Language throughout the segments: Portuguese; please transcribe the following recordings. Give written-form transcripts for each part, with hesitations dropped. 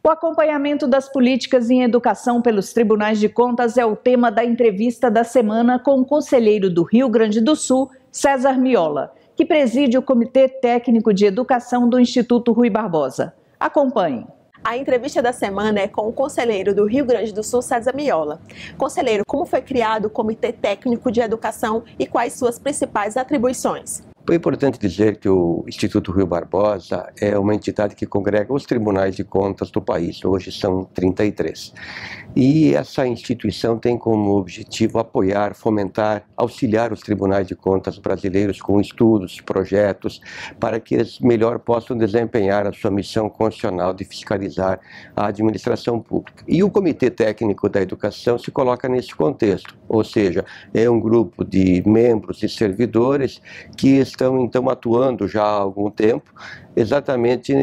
O acompanhamento das políticas em educação pelos tribunais de contas é o tema da entrevista da semana com o conselheiro do Rio Grande do Sul, César Miola, que preside o Comitê Técnico de Educação do Instituto Rui Barbosa. Acompanhe. A entrevista da semana é com o conselheiro do Rio Grande do Sul, César Miola. Conselheiro, como foi criado o Comitê Técnico de Educação e quais suas principais atribuições? É importante dizer que o Instituto Rui Barbosa é uma entidade que congrega os tribunais de contas do país, hoje são 33. E essa instituição tem como objetivo apoiar, fomentar, auxiliar os tribunais de contas brasileiros com estudos, projetos, para que eles melhor possam desempenhar a sua missão constitucional de fiscalizar a administração pública. E o Comitê Técnico da Educação se coloca nesse contexto, ou seja, é um grupo de membros e servidores que estão então atuando já há algum tempo exatamente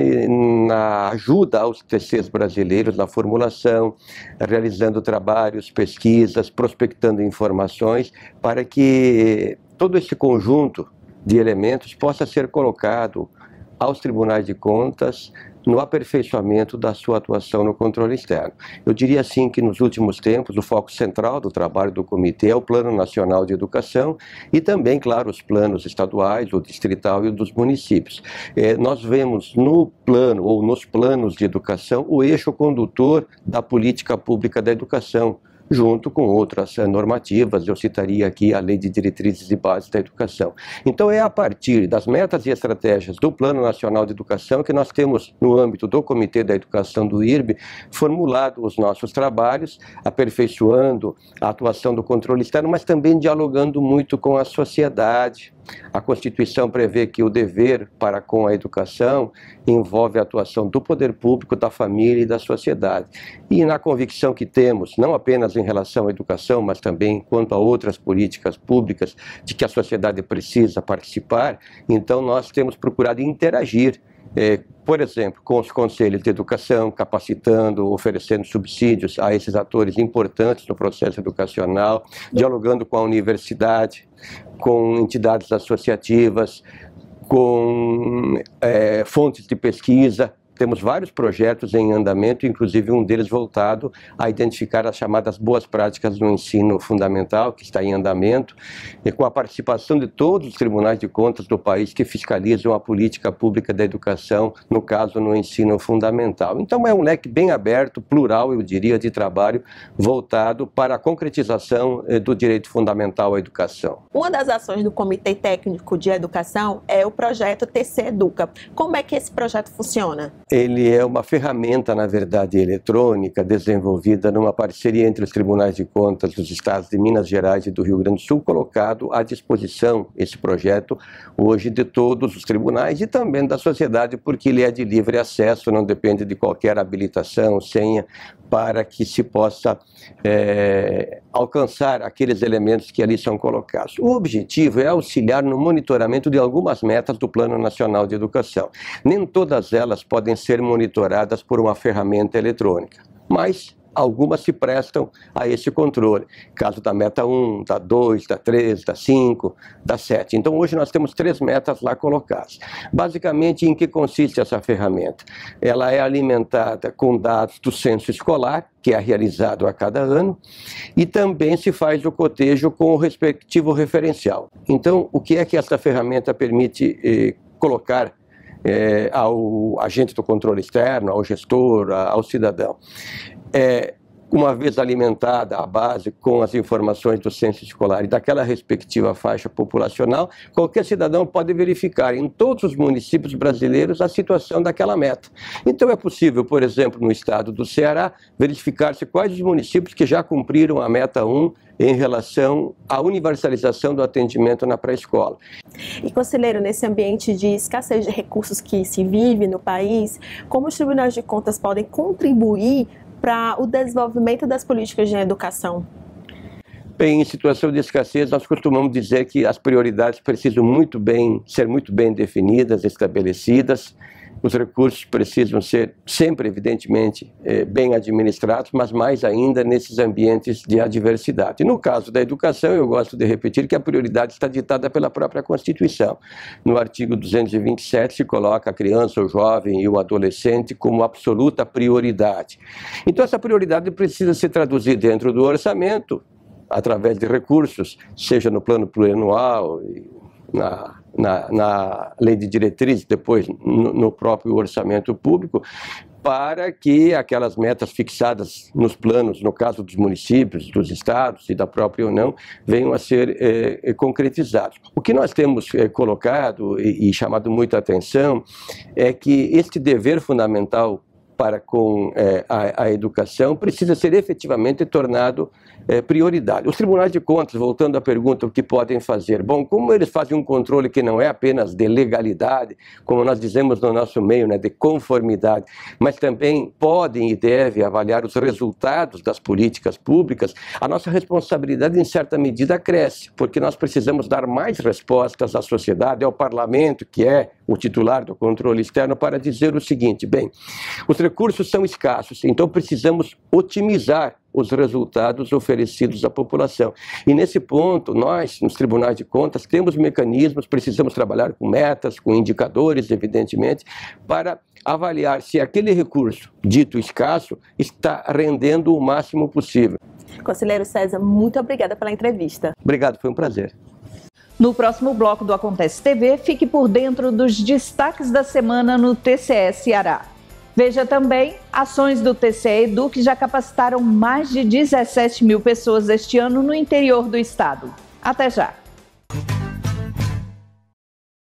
na ajuda aos TCs brasileiros, na formulação, realizando trabalhos, pesquisas, prospectando informações para que todo esse conjunto de elementos possa ser colocado aos tribunais de contas no aperfeiçoamento da sua atuação no controle externo. Eu diria assim que nos últimos tempos o foco central do trabalho do comitê é o Plano Nacional de Educação e também, claro, os planos estaduais, o distrital e o dos municípios. Nós vemos no plano ou nos planos de educação o eixo condutor da política pública da educação, junto com outras normativas, eu citaria aqui a Lei de Diretrizes e Bases da Educação. Então é a partir das metas e estratégias do Plano Nacional de Educação que nós temos, no âmbito do Comitê da Educação do IRB, formulado os nossos trabalhos, aperfeiçoando a atuação do controle externo, mas também dialogando muito com a sociedade. A Constituição prevê que o dever para com a educação envolve a atuação do poder público, da família e da sociedade. E na convicção que temos, não apenas em relação à educação, mas também quanto a outras políticas públicas de que a sociedade precisa participar, então nós temos procurado interagir, por exemplo, com os conselhos de educação, capacitando, oferecendo subsídios a esses atores importantes no processo educacional, dialogando com a universidade, com entidades associativas, com fontes de pesquisa. Temos vários projetos em andamento, inclusive um deles voltado a identificar as chamadas boas práticas no ensino fundamental, que está em andamento, e com a participação de todos os tribunais de contas do país que fiscalizam a política pública da educação, no caso no ensino fundamental. Então é um leque bem aberto, plural, eu diria, de trabalho voltado para a concretização do direito fundamental à educação. Uma das ações do Comitê Técnico de Educação é o projeto TC Educa. Como é que esse projeto funciona? Ele é uma ferramenta, na verdade, eletrônica, desenvolvida numa parceria entre os tribunais de contas dos estados de Minas Gerais e do Rio Grande do Sul, colocado à disposição, esse projeto, hoje de todos os tribunais e também da sociedade, porque ele é de livre acesso, não depende de qualquer habilitação, senha, para que se possa alcançar aqueles elementos que ali são colocados. O objetivo é auxiliar no monitoramento de algumas metas do Plano Nacional de Educação. Nem todas elas podem ser monitoradas por uma ferramenta eletrônica, mas algumas se prestam a esse controle. Caso da meta 1, da 2, da 3, da 5, da 7. Então hoje nós temos 3 metas lá colocadas. Basicamente, em que consiste essa ferramenta? Ela é alimentada com dados do censo escolar, que é realizado a cada ano, e também se faz o cotejo com o respectivo referencial. Então, o que é que essa ferramenta permite colocar ao agente do controle externo, ao gestor, ao cidadão? Uma vez alimentada a base com as informações do censo escolar e daquela respectiva faixa populacional, qualquer cidadão pode verificar em todos os municípios brasileiros a situação daquela meta. Então é possível, por exemplo, no estado do Ceará, verificar-se quais os municípios que já cumpriram a meta 1 em relação à universalização do atendimento na pré-escola. E, conselheiro, nesse ambiente de escassez de recursos que se vive no país, como os tribunais de contas podem contribuir para o desenvolvimento das políticas de educação? Bem, em situação de escassez, nós costumamos dizer que as prioridades precisam ser muito bem definidas, estabelecidas, Os recursos precisam ser sempre, evidentemente, bem administrados, mas mais ainda nesses ambientes de adversidade. No caso da educação, eu gosto de repetir que a prioridade está ditada pela própria Constituição. No artigo 227 se coloca a criança, o jovem e o adolescente como absoluta prioridade. Então essa prioridade precisa se traduzir dentro do orçamento, através de recursos, seja no plano plurianual, na lei de diretrizes, depois no próprio orçamento público, para que aquelas metas fixadas nos planos, no caso dos municípios, dos estados e da própria União, venham a ser concretizados. O que nós temos colocado e chamado muita atenção é que este dever fundamental para com a educação precisa ser efetivamente tornado prioridade. Os tribunais de contas, voltando à pergunta, o que podem fazer? Bom, como eles fazem um controle que não é apenas de legalidade, como nós dizemos no nosso meio, né, de conformidade, mas também podem e devem avaliar os resultados das políticas públicas, a nossa responsabilidade em certa medida cresce, porque nós precisamos dar mais respostas à sociedade, ao parlamento, que é o titular do controle externo, para dizer o seguinte: bem, os recursos são escassos, então precisamos otimizar os resultados oferecidos à população. E nesse ponto, nós, nos tribunais de contas, temos mecanismos, precisamos trabalhar com metas, com indicadores, evidentemente, para avaliar se aquele recurso dito escasso está rendendo o máximo possível. Conselheiro César, muito obrigada pela entrevista. Obrigado, foi um prazer. No próximo bloco do Acontece TV, fique por dentro dos destaques da semana no TCE Ceará. Veja também ações do TCE Edu que já capacitaram mais de 17 mil pessoas este ano no interior do estado. Até já!